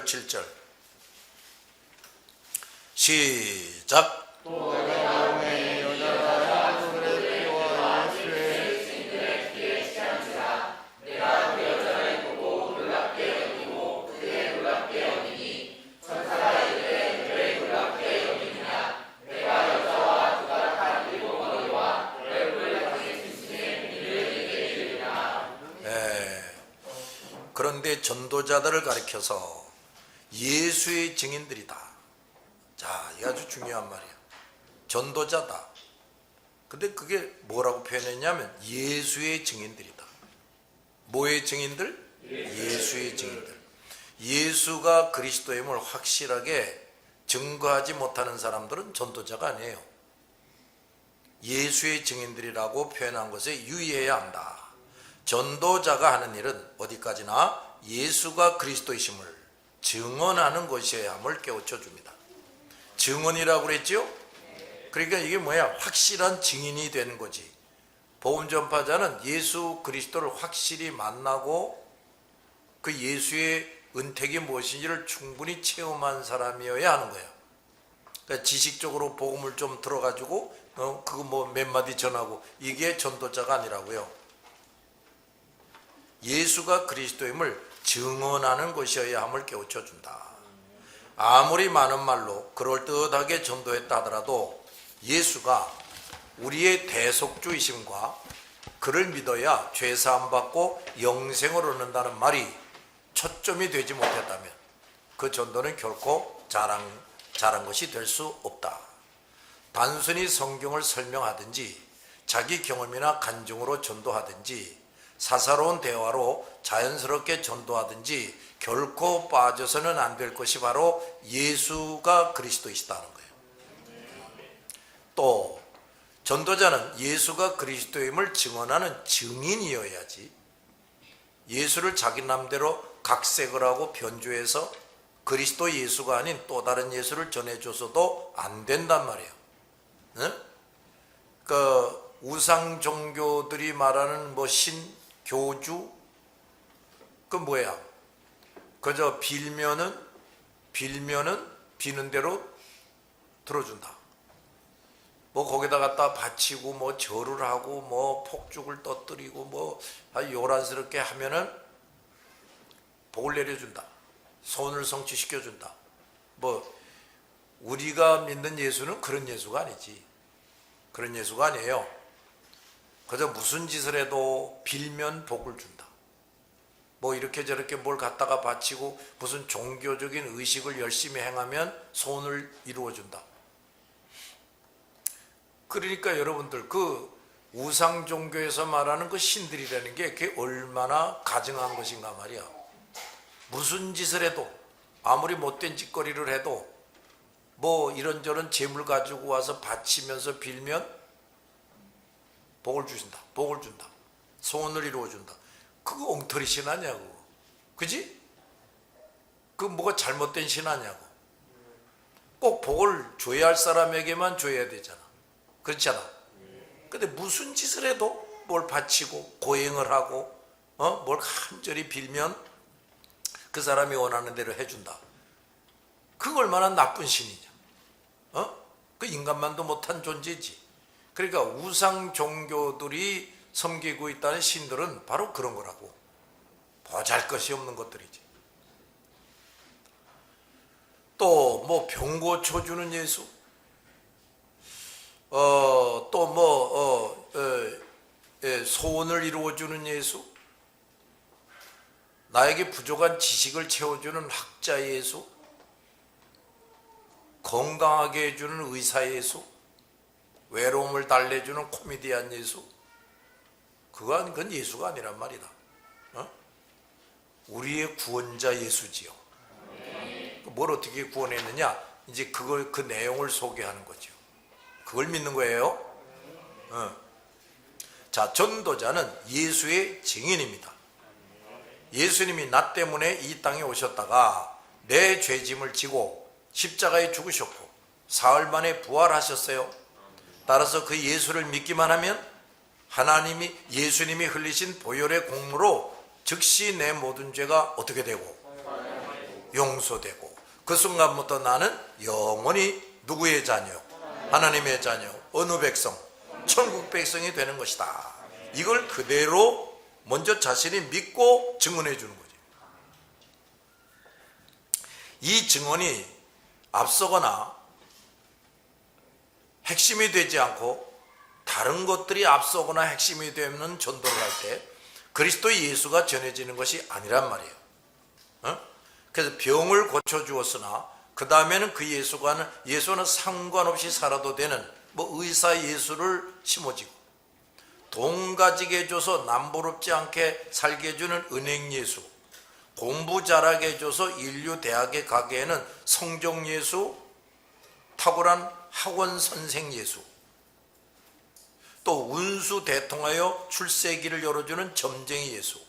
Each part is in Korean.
6절 7절 시작. 또 내가 나오매 여자가 손을 떼어 예수의 생들의 귀에 시한지라. 내가 그 여자를 보고 놀랍게 여기고 크게 놀랍게 여기니 천사가 이르되 왜 놀랍게 여기느냐. 내가 여자와 그가 다 들고 거리와 얼굴을 당의 진심의 비밀을 내게 이르리라. 그런데 전도자들을 가리켜서 예수의 증인들이다. 자, 이게 아주 중요한 말이야. 전도자다. 근데 그게 뭐라고 표현했냐면 예수의 증인들이다. 뭐의 증인들? 예수의 증인들. 예수가 그리스도임을 확실하게 증거하지 못하는 사람들은 전도자가 아니에요. 예수의 증인들이라고 표현한 것에 유의해야 한다. 전도자가 하는 일은 어디까지나 예수가 그리스도이심을 증언하는 것이어야 함을 깨우쳐 줍니다. 증언이라고 그랬죠? 그러니까 이게 뭐야? 확실한 증인이 되는 거지. 복음 전파자는 예수 그리스도를 확실히 만나고 그 예수의 은택이 무엇인지를 충분히 체험한 사람이어야 하는 거야. 그러니까 지식적으로 복음을 좀 들어가지고 그거 뭐 몇 마디 전하고 이게 전도자가 아니라고요. 예수가 그리스도임을 증언하는 것이어야 함을 깨우쳐 준다. 아무리 많은 말로 그럴듯하게 전도했다 하더라도 예수가 우리의 대속주이심과 그를 믿어야 죄사함 받고 영생을 얻는다는 말이 초점이 되지 못했다면 그 전도는 결코 잘한 것이 될 수 없다. 단순히 성경을 설명하든지 자기 경험이나 간증으로 전도하든지 사사로운 대화로 자연스럽게 전도하든지 결코 빠져서는 안 될 것이 바로 예수가 그리스도이시다는 거예요. 또 전도자는 예수가 그리스도임을 증언하는 증인이어야지 예수를 자기 남대로 각색을 하고 변주해서 그리스도 예수가 아닌 또 다른 예수를 전해줘서도 안 된단 말이에요. 응? 그 우상 종교들이 말하는 뭐 신, 교주, 그 뭐야? 그저 빌면은 비는 대로 들어준다. 뭐 거기다 갖다 바치고 뭐 절을 하고 뭐 폭죽을 떠뜨리고 뭐 요란스럽게 하면은 복을 내려준다. 소원을 성취시켜준다. 뭐 우리가 믿는 예수는 그런 예수가 아니지. 그런 예수가 아니에요. 그저 무슨 짓을 해도 빌면 복을 준다. 뭐 이렇게 저렇게 뭘 갖다가 바치고 무슨 종교적인 의식을 열심히 행하면 소원을 이루어준다. 그러니까 여러분들 그 우상 종교에서 말하는 그 신들이라는 게 그게 얼마나 가증한 것인가 말이야. 무슨 짓을 해도 아무리 못된 짓거리를 해도 뭐 이런저런 재물 가지고 와서 바치면서 빌면 복을 주신다. 복을 준다. 소원을 이루어준다. 그거 엉터리 신 아냐고. 그지? 그 뭐가 잘못된 신 아냐고. 꼭 복을 줘야 할 사람에게만 줘야 되잖아. 그렇잖아. 근데 무슨 짓을 해도 뭘 바치고 고행을 하고 뭘 간절히 빌면 그 사람이 원하는 대로 해준다. 그거 얼마나 나쁜 신이냐. 그 인간만도 못한 존재지. 그러니까 우상 종교들이 섬기고 있다는 신들은 바로 그런 거라고. 보잘것이 없는 것들이지. 또 뭐 병 고쳐주는 예수, 소원을 이루어주는 예수, 나에게 부족한 지식을 채워주는 학자 예수, 건강하게 해주는 의사 예수, 외로움을 달래주는 코미디언 예수, 그건 예수가 아니란 말이다. 우리의 구원자 예수지요. 뭘 어떻게 구원했느냐? 이제 그 내용을 소개하는 거죠. 그걸 믿는 거예요. 자, 전도자는 예수의 증인입니다. 예수님이 나 때문에 이 땅에 오셨다가 내 죄짐을 지고 십자가에 죽으셨고 사흘 만에 부활하셨어요. 따라서 그 예수를 믿기만 하면 예수님이 흘리신 보혈의 공로로 즉시 내 모든 죄가 어떻게 되고 용서되고 그 순간부터 나는 영원히 누구의 자녀? 하나님의 자녀, 어느 백성? 천국 백성이 되는 것이다. 이걸 그대로 먼저 자신이 믿고 증언해 주는 거지. 이 증언이 앞서거나 핵심이 되지 않고 다른 것들이 앞서거나 핵심이 되는 전도를 할 때 그리스도 예수가 전해지는 것이 아니란 말이에요. 그래서 병을 고쳐주었으나 그 다음에는 그 예수는 상관없이 살아도 되는 의사 예수를 심어지고, 돈 가지게 해줘서 남부럽지 않게 살게 해주는 은행 예수, 공부 잘하게 해줘서 인류 대학에 가게 하는 성적 예수, 탁월한 학원 선생 예수, 또 운수 대통하여 출세기를 열어주는 점쟁이 예수,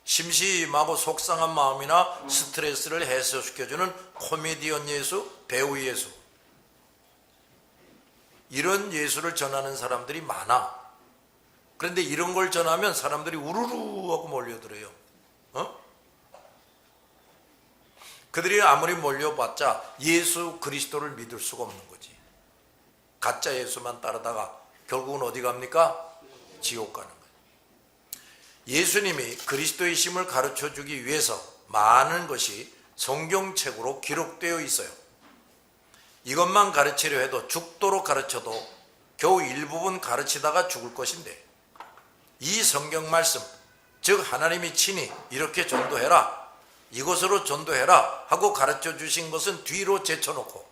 심심하고 속상한 마음이나 스트레스를 해소시켜주는 코미디언 예수, 배우 예수, 이런 예수를 전하는 사람들이 많아. 그런데 이런 걸 전하면 사람들이 우르르 하고 몰려들어요. 그들이 아무리 몰려봤자 예수 그리스도를 믿을 수가 없는 거지. 가짜 예수만 따르다가 결국은 어디 갑니까? 지옥 가는 거예요. 예수님이 그리스도의 심을 가르쳐주기 위해서 많은 것이 성경책으로 기록되어 있어요. 이것만 가르치려 해도 죽도록 가르쳐도 겨우 일부분 가르치다가 죽을 것인데, 이 성경 말씀, 즉 하나님이 친히 이렇게 전도해라, 이것으로 전도해라 하고 가르쳐 주신 것은 뒤로 제쳐놓고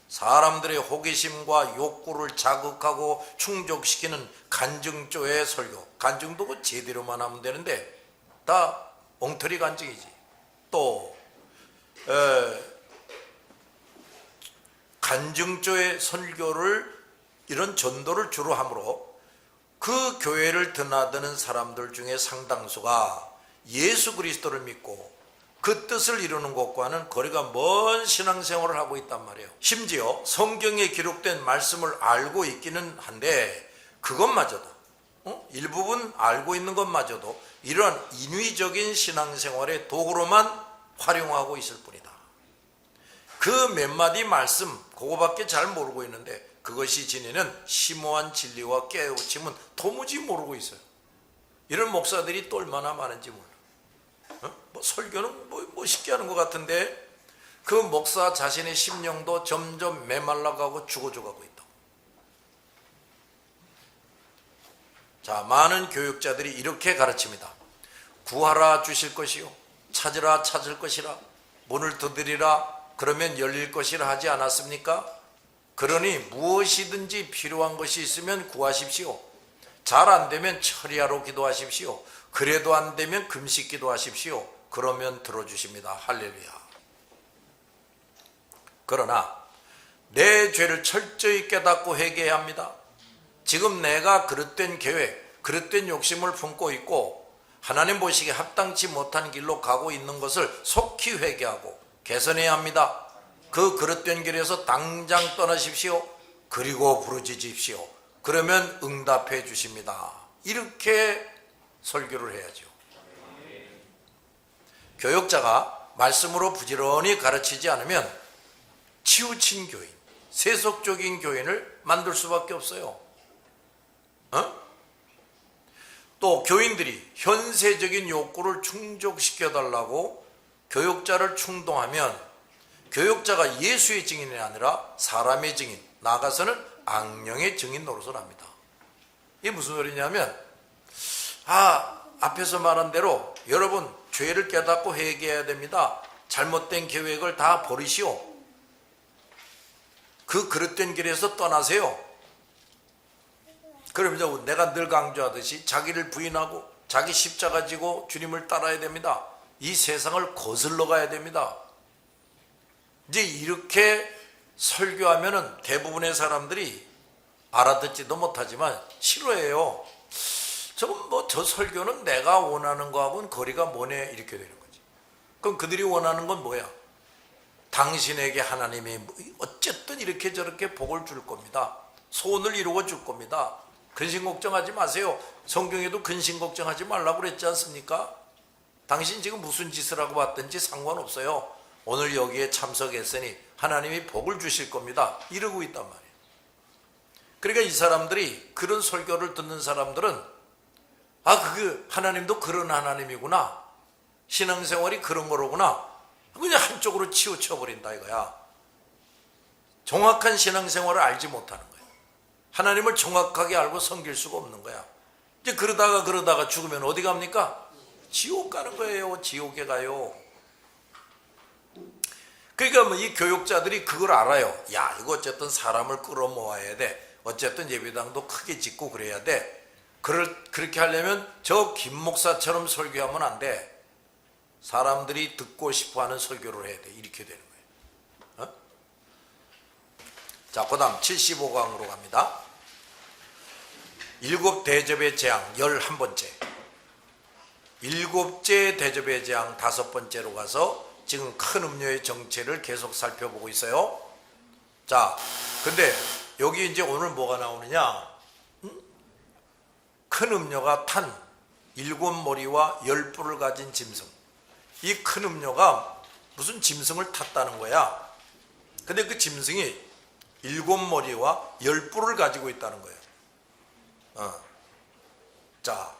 사람들의 호기심과 욕구를 자극하고 충족시키는 간증조의 설교, 간증도 제대로만 하면 되는데 다 엉터리 간증이지. 또 간증조의 설교를, 이런 전도를 주로 하므로 그 교회를 드나드는 사람들 중에 상당수가 예수 그리스도를 믿고 그 뜻을 이루는 것과는 거리가 먼 신앙생활을 하고 있단 말이에요. 심지어 성경에 기록된 말씀을 알고 있기는 한데 그것마저도 일부분 알고 있는 것마저도 이러한 인위적인 신앙생활의 도구로만 활용하고 있을 뿐이다. 그 몇 마디 말씀 그거밖에 잘 모르고 있는데 그것이 지니는 심오한 진리와 깨우침은 도무지 모르고 있어요. 이런 목사들이 또 얼마나 많은지 몰라. 설교는 쉽게 하는 것 같은데 그 목사 자신의 심령도 점점 메말라가고 죽어져가고 있다. 자, 많은 교육자들이 이렇게 가르칩니다. 구하라 주실 것이요, 찾으라 찾을 것이라, 문을 두드리라 그러면 열릴 것이라 하지 않았습니까? 그러니 무엇이든지 필요한 것이 있으면 구하십시오. 잘 안 되면 처리하러 기도하십시오. 그래도 안 되면 금식 기도하십시오. 그러면 들어주십니다. 할렐루야. 그러나 내 죄를 철저히 깨닫고 회개해야 합니다. 지금 내가 그릇된 계획, 그릇된 욕심을 품고 있고 하나님 보시기에 합당치 못한 길로 가고 있는 것을 속히 회개하고 개선해야 합니다. 그 그릇된 길에서 당장 떠나십시오. 그리고 부르짖으십시오. 그러면 응답해 주십니다. 이렇게 설교를 해야죠. 교역자가 말씀으로 부지런히 가르치지 않으면 치우친 교인, 세속적인 교인을 만들 수밖에 없어요. 또 교인들이 현세적인 욕구를 충족시켜달라고 교역자를 충동하면 교역자가 예수의 증인이 아니라 사람의 증인, 나아가서는 악령의 증인 노릇을 합니다. 이게 무슨 소리냐면, 앞에서 말한 대로 여러분 죄를 깨닫고 회개해야 됩니다. 잘못된 계획을 다 버리시오. 그 그릇된 길에서 떠나세요. 그러면 내가 늘 강조하듯이 자기를 부인하고 자기 십자가 지고 주님을 따라야 됩니다. 이 세상을 거슬러 가야 됩니다. 이제 이렇게 설교하면은 대부분의 사람들이 알아듣지도 못하지만 싫어해요. 저 설교는 내가 원하는 거하고는 거리가 뭐네, 이렇게 되는 거지. 그럼 그들이 원하는 건 뭐야? 당신에게 하나님이 어쨌든 이렇게 저렇게 복을 줄 겁니다. 소원을 이루어 줄 겁니다. 근심 걱정하지 마세요. 성경에도 근심 걱정하지 말라고 그랬지 않습니까? 당신 지금 무슨 짓을 하고 왔든지 상관없어요. 오늘 여기에 참석했으니 하나님이 복을 주실 겁니다. 이러고 있단 말이에요. 그러니까 이 사람들이, 그런 설교를 듣는 사람들은 하나님도 그런 하나님이구나, 신앙생활이 그런 거로구나, 그냥 한쪽으로 치우쳐버린다 이거야. 정확한 신앙생활을 알지 못하는 거야. 하나님을 정확하게 알고 섬길 수가 없는 거야. 이제 그러다가 죽으면 어디 갑니까? 지옥 가는 거예요. 지옥에 가요. 그러니까 뭐 이 교육자들이 그걸 알아요. 야, 이거 어쨌든 사람을 끌어모아야 돼. 어쨌든 예배당도 크게 짓고 그래야 돼. 그렇게 하려면 저 김 목사처럼 설교하면 안 돼. 사람들이 듣고 싶어하는 설교를 해야 돼. 이렇게 되는 거예요. 자, 그 다음 75강으로 갑니다. 일곱 대접의 재앙 11번째. 일곱째 대접의 재앙 5번째로 가서 지금 큰 음료의 정체를 계속 살펴보고 있어요. 자, 근데 여기 이제 오늘 뭐가 나오느냐? 큰 음료가 탄 7머리와 10뿔을 가진 짐승. 이 큰 음료가 무슨 짐승을 탔다는 거야. 근데 그 짐승이 7머리와 10뿔을 가지고 있다는 거예요. 자,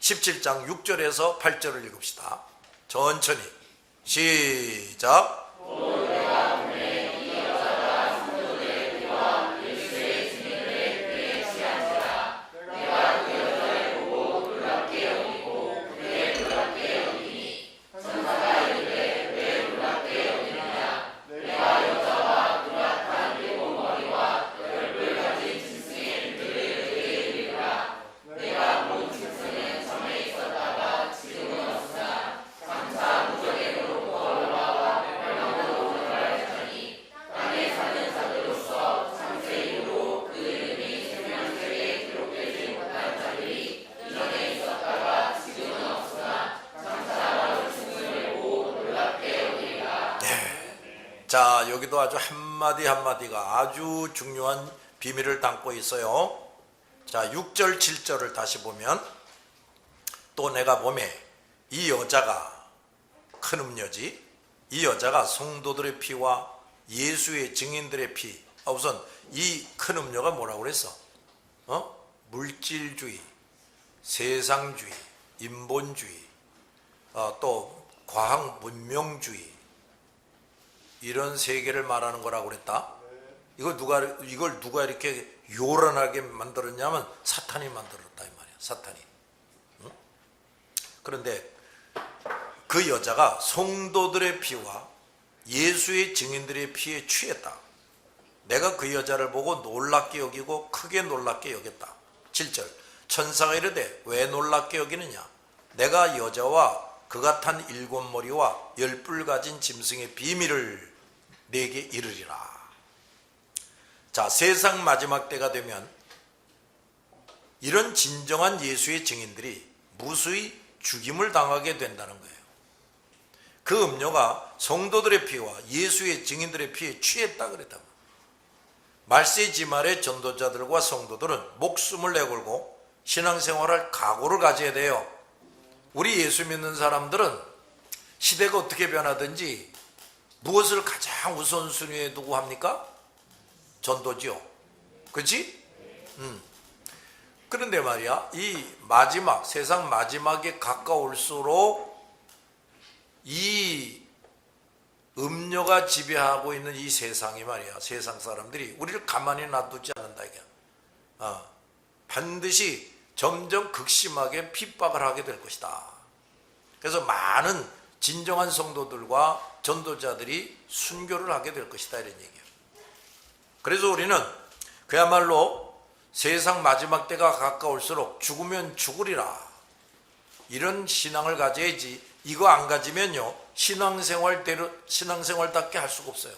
17장 6절에서 8절을 읽읍시다. 천천히 시작. 자, 여기도 아주 한마디 한마디가 아주 중요한 비밀을 담고 있어요. 자, 6절 7절을 다시 보면, 또 내가 보매 이 여자가, 큰 음녀지, 이 여자가 성도들의 피와 예수의 증인들의 피. 우선 이 큰 음녀가 뭐라고 그랬어? 물질주의, 세상주의, 인본주의, 또 과학 문명주의, 이런 세계를 말하는 거라고 그랬다. 이걸 누가 이렇게 요란하게 만들었냐면 사탄이 만들었다 이 말이야. 사탄이. 응? 그런데 그 여자가 성도들의 피와 예수의 증인들의 피에 취했다. 내가 그 여자를 보고 놀랍게 여기고 크게 놀랍게 여겼다. 7절. 천사가 이르되 왜 놀랍게 여기느냐? 내가 여자와 그가 탄 7머리와 10뿔 가진 짐승의 비밀을 내게 이르리라. 자, 세상 마지막 때가 되면 이런 진정한 예수의 증인들이 무수히 죽임을 당하게 된다는 거예요. 그 음료가 성도들의 피와 예수의 증인들의 피에 취했다 그랬다. 말세의 지말의 전도자들과 성도들은 목숨을 내걸고 신앙생활할 각오를 가져야 돼요. 우리 예수 믿는 사람들은 시대가 어떻게 변하든지 무엇을 가장 우선순위에 두고 합니까? 전도지요. 그렇지? 그런데 말이야, 이 마지막, 세상 마지막에 가까울수록 이 음료가 지배하고 있는 이 세상이 말이야, 세상 사람들이 우리를 가만히 놔두지 않는다 이게. 반드시 점점 극심하게 핍박을 하게 될 것이다. 그래서 많은 진정한 성도들과 전도자들이 순교를 하게 될 것이다 이런 얘기예요. 그래서 우리는 그야말로 세상 마지막 때가 가까울수록 죽으면 죽으리라, 이런 신앙을 가져야지. 이거 안 가지면요 신앙생활답게 할 수가 없어요.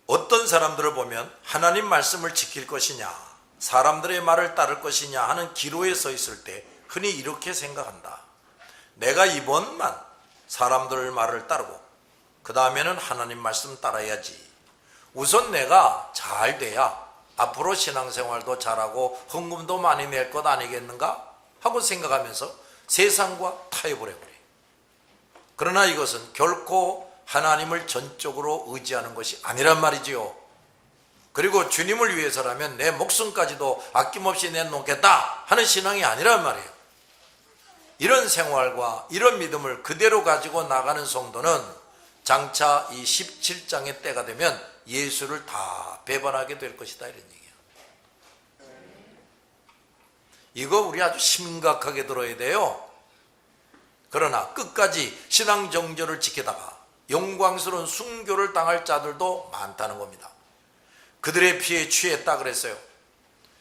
어떤 사람들을 보면 하나님 말씀을 지킬 것이냐, 사람들의 말을 따를 것이냐 하는 기로에 서 있을 때 흔히 이렇게 생각한다. 내가 이번만 사람들 말을 따르고 그 다음에는 하나님 말씀 따라야지. 우선 내가 잘 돼야 앞으로 신앙생활도 잘하고 헌금도 많이 낼 것 아니겠는가 하고 생각하면서 세상과 타협을 해버려요. 그러나 이것은 결코 하나님을 전적으로 의지하는 것이 아니란 말이지요. 그리고 주님을 위해서라면 내 목숨까지도 아낌없이 내놓겠다 하는 신앙이 아니란 말이에요. 이런 생활과 이런 믿음을 그대로 가지고 나가는 성도는 장차 이 17장의 때가 되면 예수를 다 배반하게 될 것이다, 이런 얘기예요. 이거 우리 아주 심각하게 들어야 돼요. 그러나 끝까지 신앙 정절을 지키다가 영광스러운 순교를 당할 자들도 많다는 겁니다. 그들의 피에 취했다 그랬어요.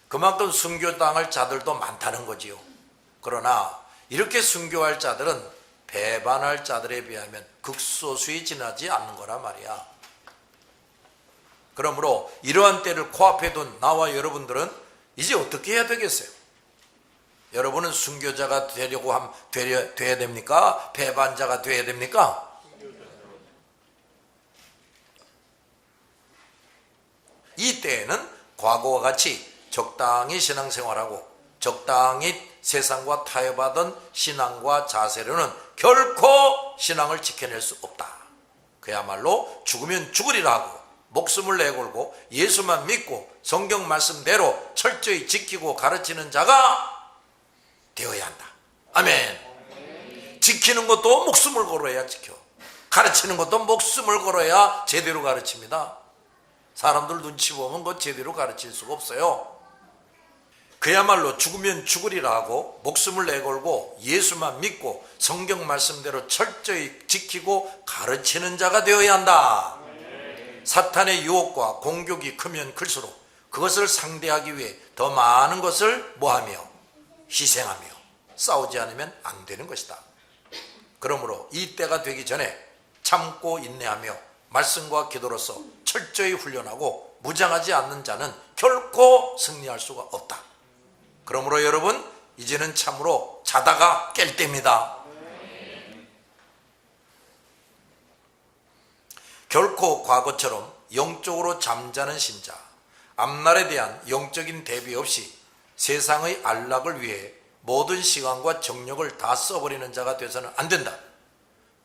그만큼 순교당할 자들도 많다는 거지요. 그러나 이렇게 순교할 자들은 배반할 자들에 비하면 극소수에 지나지 않는 거란 말이야. 그러므로 이러한 때를 코앞에 둔 나와 여러분들은 이제 어떻게 해야 되겠어요? 여러분은 순교자가 되려고 돼야 됩니까? 배반자가 돼야 됩니까? 이 때에는 과거와 같이 적당히 신앙생활하고 적당히 세상과 타협하던 신앙과 자세로는 결코 신앙을 지켜낼 수 없다. 그야말로 죽으면 죽으리라 하고 목숨을 내걸고 예수만 믿고 성경 말씀대로 철저히 지키고 가르치는 자가 되어야 한다. 아멘. 지키는 것도 목숨을 걸어야 지켜. 가르치는 것도 목숨을 걸어야 제대로 가르칩니다. 사람들 눈치 보면 그거 제대로 가르칠 수가 없어요. 그야말로 죽으면 죽으리라 하고 목숨을 내걸고 예수만 믿고 성경 말씀대로 철저히 지키고 가르치는 자가 되어야 한다. 사탄의 유혹과 공격이 크면 클수록 그것을 상대하기 위해 더 많은 것을 뭐하며? 희생하며 싸우지 않으면 안 되는 것이다. 그러므로 이 때가 되기 전에 참고 인내하며 말씀과 기도로서 철저히 훈련하고 무장하지 않는 자는 결코 승리할 수가 없다. 그러므로 여러분, 이제는 참으로 자다가 깰 때입니다. 결코 과거처럼 영적으로 잠자는 신자, 앞날에 대한 영적인 대비 없이 세상의 안락을 위해 모든 시간과 정력을 다 써버리는 자가 돼서는 안 된다.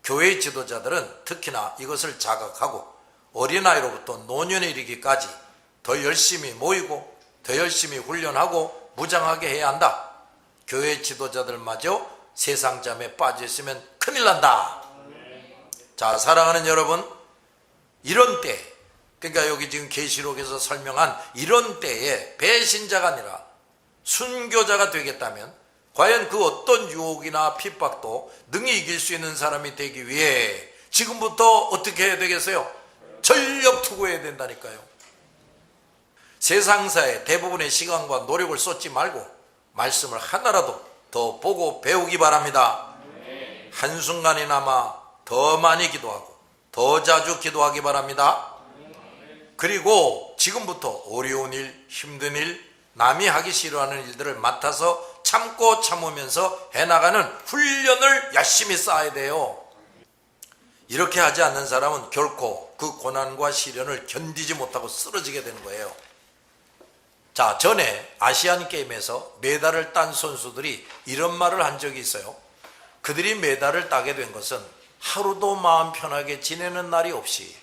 교회 지도자들은 특히나 이것을 자각하고 어린아이로부터 노년에 이르기까지 더 열심히 모이고 더 열심히 훈련하고 무장하게 해야 한다. 교회 지도자들마저 세상잠에 빠져 있으면 큰일 난다. 자, 사랑하는 여러분, 이런 때, 그러니까 여기 지금 계시록에서 설명한 이런 때에 배신자가 아니라 순교자가 되겠다면 과연 그 어떤 유혹이나 핍박도 능히 이길 수 있는 사람이 되기 위해 지금부터 어떻게 해야 되겠어요? 전력 투구해야 된다니까요. 세상사의 대부분의 시간과 노력을 쏟지 말고 말씀을 하나라도 더 보고 배우기 바랍니다. 한순간이나마 더 많이 기도하고 더 자주 기도하기 바랍니다. 그리고 지금부터 어려운 일, 힘든 일, 남이 하기 싫어하는 일들을 맡아서 참고 참으면서 해나가는 훈련을 열심히 쌓아야 돼요. 이렇게 하지 않는 사람은 결코 그 고난과 시련을 견디지 못하고 쓰러지게 되는 거예요. 자, 전에 아시안게임에서 메달을 딴 선수들이 이런 말을 한 적이 있어요. 그들이 메달을 따게 된 것은 하루도 마음 편하게 지내는 날이 없이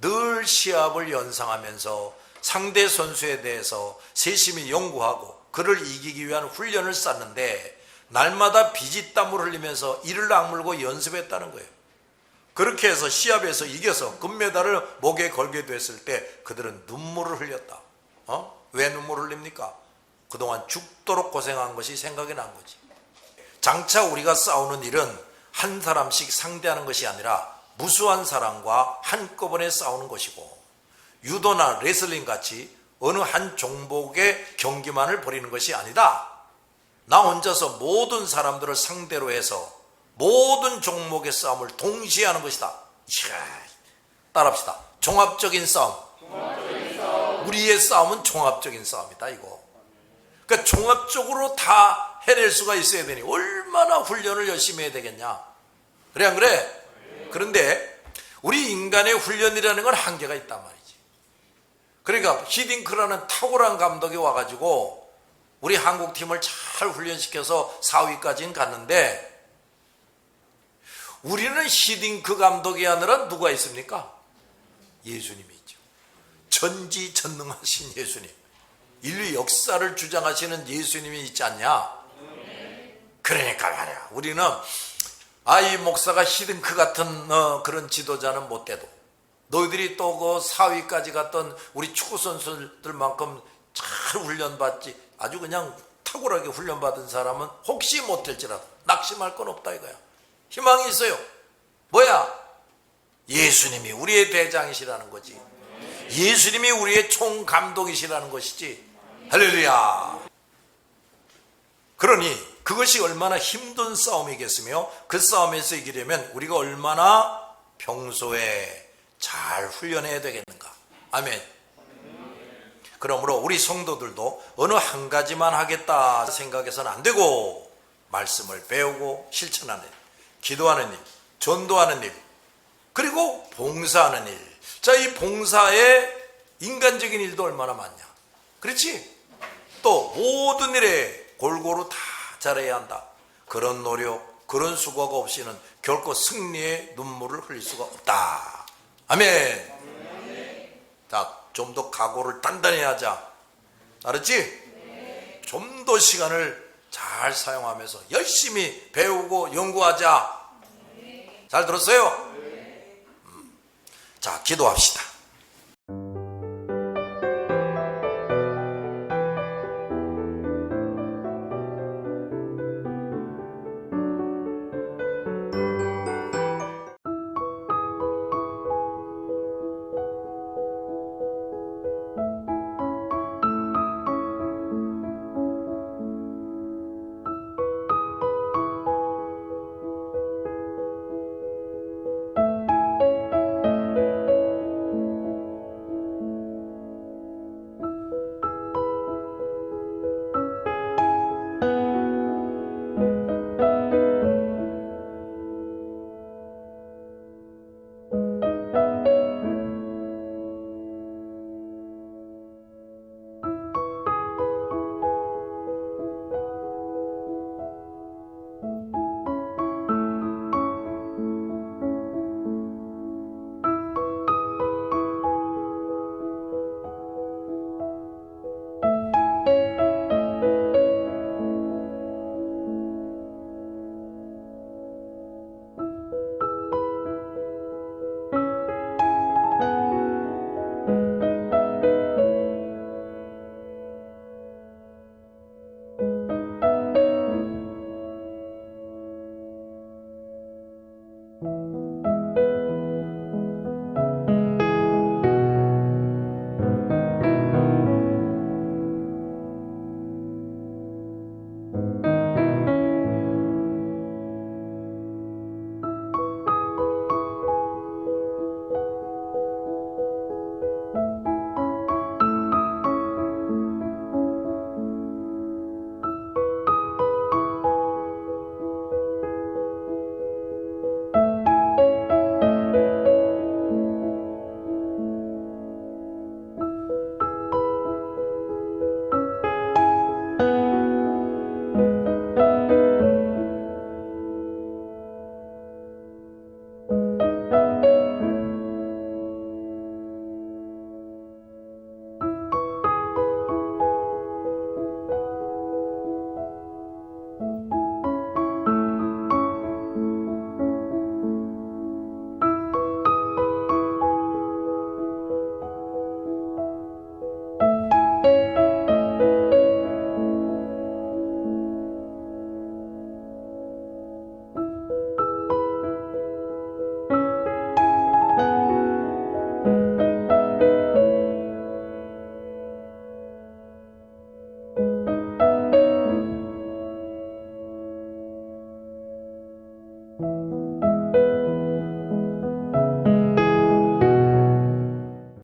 늘 시합을 연상하면서 상대 선수에 대해서 세심히 연구하고 그를 이기기 위한 훈련을 쌓는데 날마다 비지땀을 흘리면서 이를 악물고 연습했다는 거예요. 그렇게 해서 시합에서 이겨서 금메달을 목에 걸게 됐을 때 그들은 눈물을 흘렸다. 왜 눈물을 흘립니까? 그동안 죽도록 고생한 것이 생각이 난 거지. 장차 우리가 싸우는 일은 한 사람씩 상대하는 것이 아니라 무수한 사람과 한꺼번에 싸우는 것이고, 유도나 레슬링 같이 어느 한 종목의 경기만을 벌이는 것이 아니다. 나 혼자서 모든 사람들을 상대로 해서 모든 종목의 싸움을 동시에 하는 것이다. 이야, 따라합시다. 종합적인 싸움. 우리의 싸움은 종합적인 싸움이다, 이거. 그러니까 종합적으로 다 해낼 수가 있어야 되니 얼마나 훈련을 열심히 해야 되겠냐. 그래 안 그래? 그런데 우리 인간의 훈련이라는 건 한계가 있단 말이지. 그러니까 히딩크라는 탁월한 감독이 와가지고 우리 한국팀을 잘 훈련시켜서 4위까지는 갔는데, 우리는 히딩크 감독이 아니라 누가 있습니까? 예수님이 있죠. 전지전능하신 예수님, 인류 역사를 주장하시는 예수님이 있지 않냐? 그러니까 말이야, 우리는 이 목사가 히딩크 같은 그런 지도자는 못 돼도, 너희들이 또 그 4위까지 갔던 우리 축구 선수들만큼 잘 훈련받지, 아주 그냥 탁월하게 훈련받은 사람은 혹시 못 될지라도 낙심할 건 없다 이거야. 희망이 있어요. 뭐야? 예수님이 우리의 대장이시라는 거지. 예수님이 우리의 총감독이시라는 것이지. 할렐루야. 그러니 그것이 얼마나 힘든 싸움이겠으며, 그 싸움에서 이기려면 우리가 얼마나 평소에 잘 훈련해야 되겠는가. 아멘. 그러므로 우리 성도들도 어느 한 가지만 하겠다 생각해서는 안 되고, 말씀을 배우고 실천하는 일, 기도하는 일, 전도하는 일, 그리고 봉사하는 일. 자, 이 봉사에 인간적인 일도 얼마나 많냐. 그렇지? 또 모든 일에 골고루 다 잘해야 한다. 그런 노력, 그런 수고가 없이는 결코 승리의 눈물을 흘릴 수가 없다. 아멘. 자, 좀 더 각오를 단단히 하자. 알았지? 좀 더 시간을 잘 사용하면서 열심히 배우고 연구하자. 잘 들었어요? 자, 기도합시다.